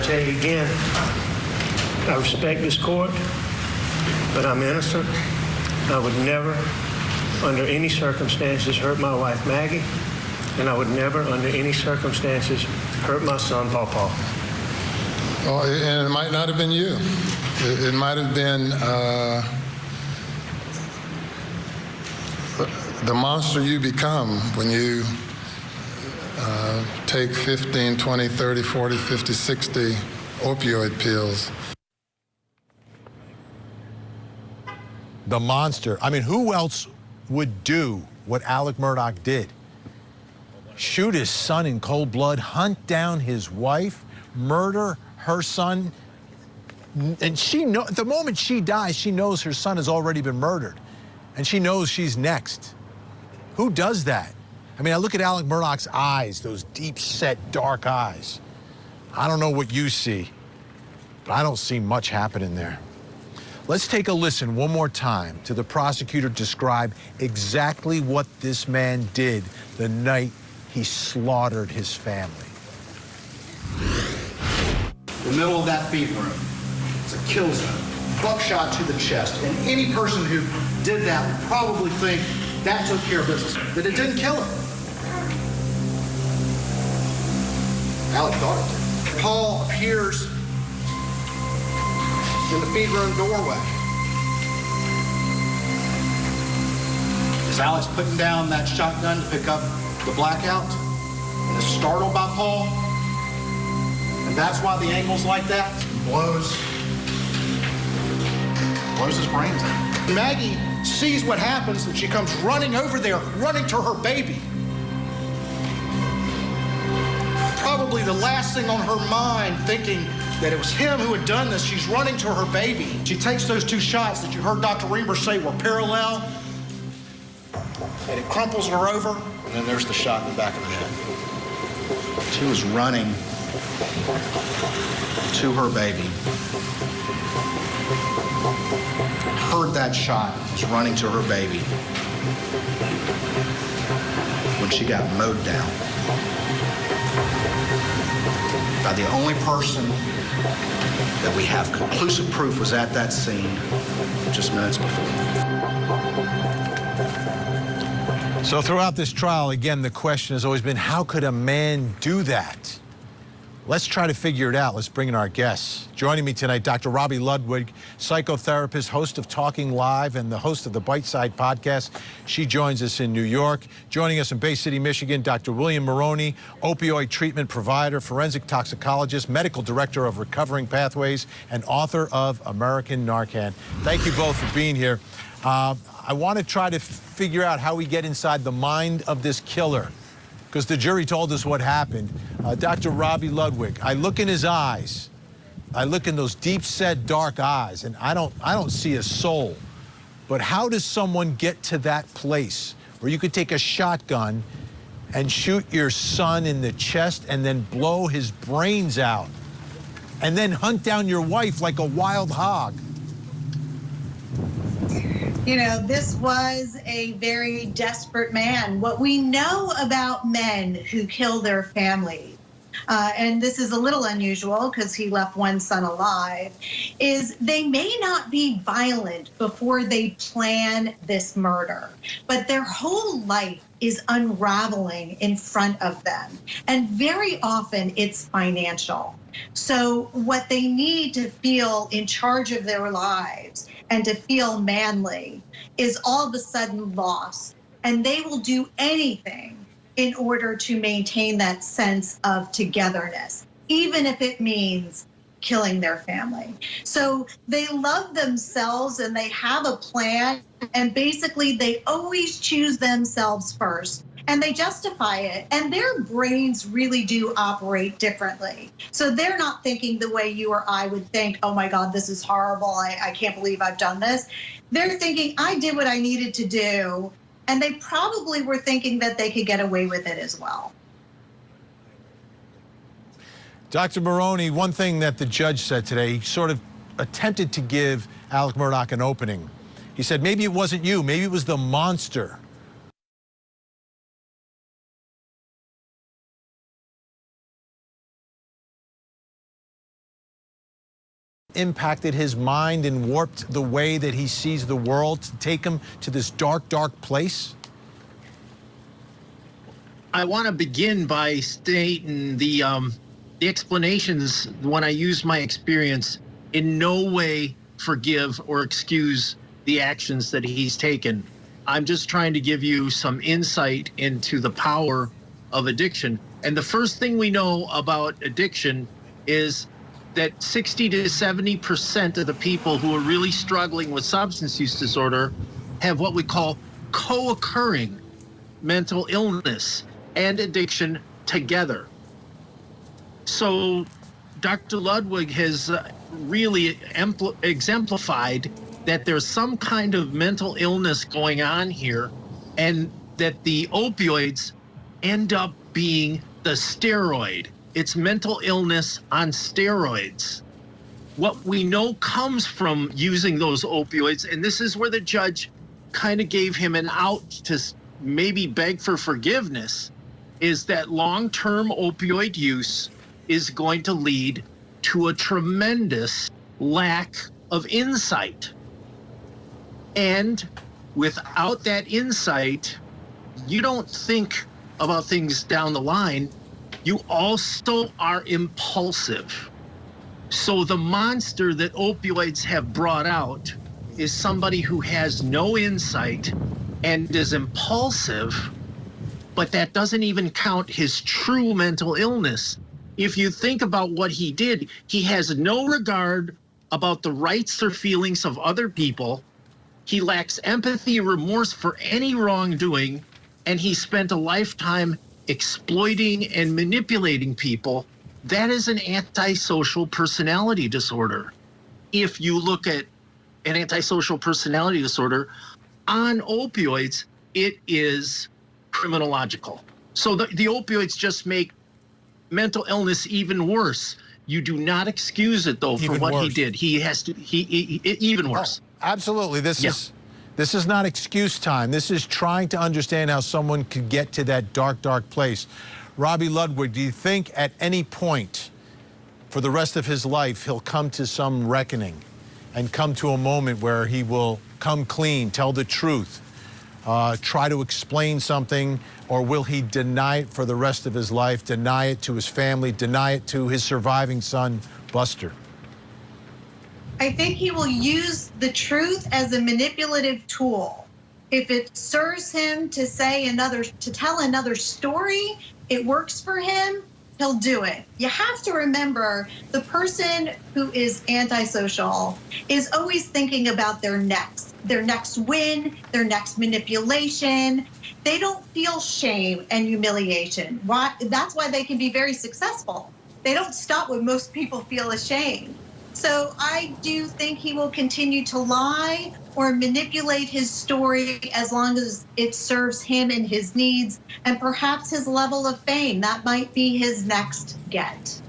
I tell you again, I respect this court, but I'm innocent. I would never, under any circumstances, hurt my wife, Maggie, and I would never, under any circumstances, hurt my son, Paw. Oh, and it might not have been you. It might have been the monster you become when you take 15, 20, 30, 40, 50, 60 opioid pills. The monster. I mean, who else would do what Alex Murdaugh did? Shoot his son in cold blood, hunt down his wife, murder her son. And the moment she dies, she knows her son has already been murdered. And she knows she's next. Who does that? I mean, I look at Alex Murdaugh's eyes, those deep-set, dark eyes. I don't know what you see, but I don't see much happening there. Let's take a listen one more time to the prosecutor describe exactly what this man did the night he slaughtered his family. The middle of that feed room. It's a kill zone. Buckshot to the chest. And any person who did that would probably think that took care of business, that it didn't kill him. Alex thought it did. Paul appears in the feed room doorway. Is Alex putting down that shotgun to pick up the blackout and is startled by Paul? And that's why the angle's like that? Blows his brains out. Maggie sees what happens and she comes running over there, running to her baby. Probably the last thing on her mind, thinking that it was him who had done this, she's running to her baby. She takes those two shots that you heard Dr. Reamer say were parallel, and it crumples her over, and then there's the shot in the back of the head. She was running to her baby. Heard that shot, was running to her baby when she got mowed down by the only person that we have conclusive proof was at that scene just minutes before. So throughout this trial, again, the question has always been, how could a man do that? Let's try to figure it out. Let's bring in our guests. Joining me tonight, Dr. Robbie Ludwig, psychotherapist, host of Talking Live, and the host of the Bite Side podcast. She joins us in New York. Joining us in Bay City, Michigan, Dr. William Maroney, opioid treatment provider, forensic toxicologist, medical director of Recovering Pathways, and author of American Narcan. Thank you both for being here. I want to try to figure out how we get inside the mind of this killer, because the jury told us what happened. Dr. Robbie Ludwig, I look in his eyes. I look in those deep-set, dark eyes, and I don't see a soul. But how does someone get to that place where you could take a shotgun and shoot your son in the chest and then blow his brains out and then hunt down your wife like a wild hog? You know, this was a very desperate man. What we know about men who kill their family, and this is a little unusual because he left one son alive, is they may not be violent before they plan this murder, but their whole life is unraveling in front of them. And very often it's financial. So what they need to feel in charge of their lives and to feel manly is all of a sudden lost. And they will do anything in order to maintain that sense of togetherness, even if it means killing their family. So they love themselves and they have a plan, and basically they always choose themselves first. And they justify it, and their brains really do operate differently. So they're not thinking the way you or I would think, oh my God, this is horrible, I can't believe I've done this. They're thinking, I did what I needed to do, and they probably were thinking that they could get away with it as well. Dr. Maroney, one thing that the judge said today, he sort of attempted to give Alex Murdaugh an opening. He said, maybe it wasn't you, maybe it was the monster. impacted his mind and warped the way that he sees the world to take him to this dark, dark place? I want to begin by stating the explanations, when I use my experience, in no way forgive or excuse the actions that he's taken. I'm just trying to give you some insight into the power of addiction. And the first thing we know about addiction is that 60 to 70% of the people who are really struggling with substance use disorder have what we call co-occurring mental illness and addiction together. So Dr. Ludwig has really exemplified that there's some kind of mental illness going on here, and that the opioids end up being the steroid. It's mental illness on steroids. What we know comes from using those opioids, and this is where the judge kind of gave him an out to maybe beg for forgiveness, is that long-term opioid use is going to lead to a tremendous lack of insight. And without that insight, you don't think about things down the line. You also are impulsive. So the monster that opioids have brought out is somebody who has no insight and is impulsive, but that doesn't even count his true mental illness. If you think about what he did, he has no regard about the rights or feelings of other people. He lacks empathy or remorse for any wrongdoing, and he spent a lifetime exploiting and manipulating people. That is an antisocial personality disorder. If you look at an antisocial personality disorder on opioids, it is criminological. So the opioids just make mental illness even worse. You do not excuse it, though, for what he did. He has to, even worse. Oh, absolutely. This is not excuse time. This is trying to understand how someone could get to that dark, dark place. Robbie Ludwig, do you think at any point for the rest of his life he'll come to some reckoning and come to a moment where he will come clean, tell the truth, try to explain something, or will he deny it for the rest of his life, deny it to his family, deny it to his surviving son, Buster? I think he will use the truth as a manipulative tool. If it serves him to tell another story, it works for him, he'll do it. You have to remember, the person who is antisocial is always thinking about their next win, their next manipulation. They don't feel shame and humiliation. That's why they can be very successful. They don't stop when most people feel ashamed. So I do think he will continue to lie or manipulate his story as long as it serves him and his needs and perhaps his level of fame. That might be his next get.